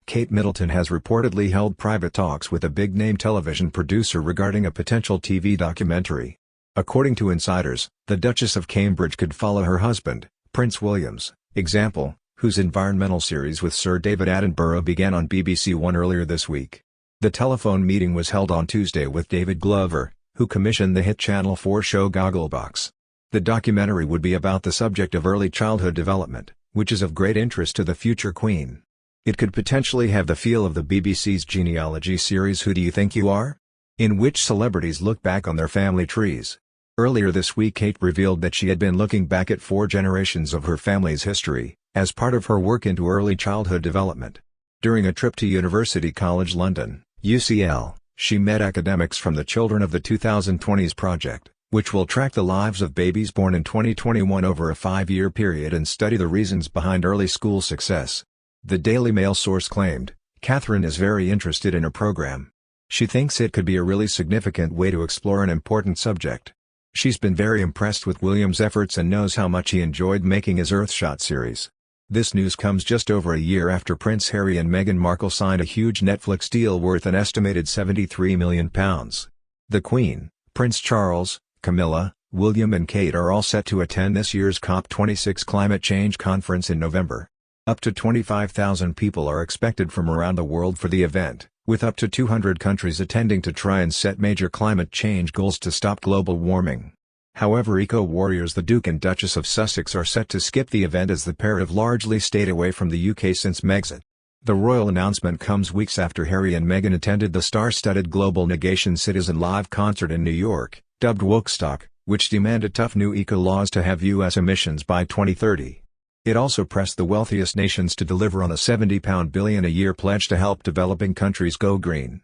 Kate Middleton has reportedly held private talks with a big-name television producer regarding a potential TV documentary. According to insiders, the Duchess of Cambridge could follow her husband, Prince William's example, whose environmental series with Sir David Attenborough began on BBC One earlier this week. The telephone meeting was held on Tuesday with David Glover, who commissioned the hit Channel 4 show Gogglebox. The documentary would be about the subject of early childhood development, which is of great interest to the future Queen. It could potentially have the feel of the BBC's genealogy series Who Do You Think You Are?, in which celebrities look back on their family trees. Earlier this week Kate revealed that she had been looking back at 4 generations of her family's history, as part of her work into early childhood development. During a trip to University College London, UCL, she met academics from the Children of the 2020s project, which will track the lives of babies born in 2021 over a 5-year period and study the reasons behind early school success. The Daily Mail source claimed, "Catherine is very interested in a program. She thinks it could be a really significant way to explore an important subject. She's been very impressed with William's efforts and knows how much he enjoyed making his Earthshot series." This news comes just over a year after Prince Harry and Meghan Markle signed a huge Netflix deal worth an estimated £73 million. The Queen, Prince Charles, Camilla, William and Kate are all set to attend this year's COP26 climate change conference in November. Up to 25,000 people are expected from around the world for the event, with up to 200 countries attending to try and set major climate change goals to stop global warming. However, eco-warriors the Duke and Duchess of Sussex are set to skip the event as the pair have largely stayed away from the UK since Megxit. The royal announcement comes weeks after Harry and Meghan attended the star-studded Global Negation Citizen live concert in New York, dubbed Wokestock, which demanded tough new eco-laws to have U.S. emissions by 2030. It also pressed the wealthiest nations to deliver on a £70 billion a year pledge to help developing countries go green.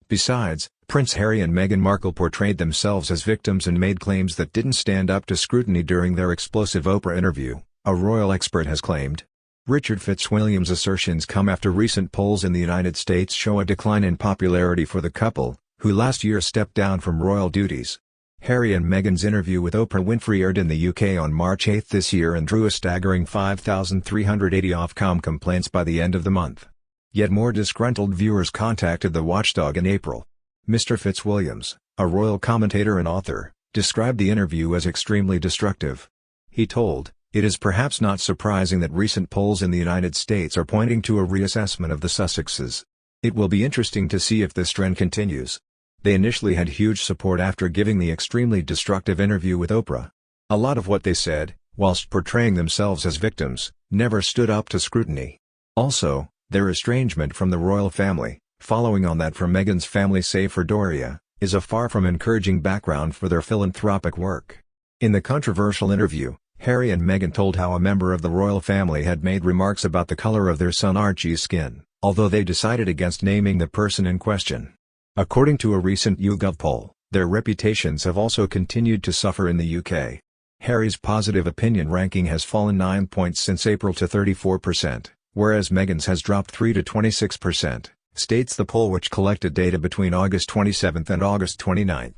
Besides, Prince Harry and Meghan Markle portrayed themselves as victims and made claims that didn't stand up to scrutiny during their explosive Oprah interview, a royal expert has claimed. Richard Fitzwilliam's assertions come after recent polls in the United States show a decline in popularity for the couple, who last year stepped down from royal duties. Harry and Meghan's interview with Oprah Winfrey aired in the UK on March 8 this year and drew a staggering 5,380 Ofcom complaints by the end of the month. Yet more disgruntled viewers contacted the watchdog in April. Mr. Fitzwilliams, a royal commentator and author, described the interview as extremely destructive. He told, "It is perhaps not surprising that recent polls in the United States are pointing to a reassessment of the Sussexes. It will be interesting to see if this trend continues. They initially had huge support after giving the extremely destructive interview with Oprah. A lot of what they said, whilst portraying themselves as victims, never stood up to scrutiny. Also, their estrangement from the royal family, following on that from Meghan's family save for Doria, is a far from encouraging background for their philanthropic work." In the controversial interview, Harry and Meghan told how a member of the royal family had made remarks about the color of their son Archie's skin, although they decided against naming the person in question. According to a recent YouGov poll, their reputations have also continued to suffer in the UK. Harry's positive opinion ranking has fallen 9 points since April to 34%, whereas Meghan's has dropped 3 to 26%, states the poll, which collected data between August 27 and August 29.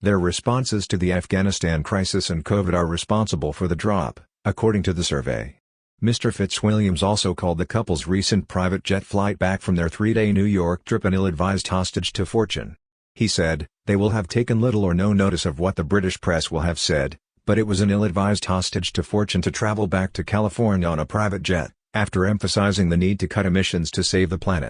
Their responses to the Afghanistan crisis and COVID are responsible for the drop, according to the survey. Mr. Fitzwilliams also called the couple's recent private jet flight back from their 3-day New York trip an ill-advised hostage to fortune. He said, "They will have taken little or no notice of what the British press will have said, but it was an ill-advised hostage to fortune to travel back to California on a private jet," after emphasizing the need to cut emissions to save the planet.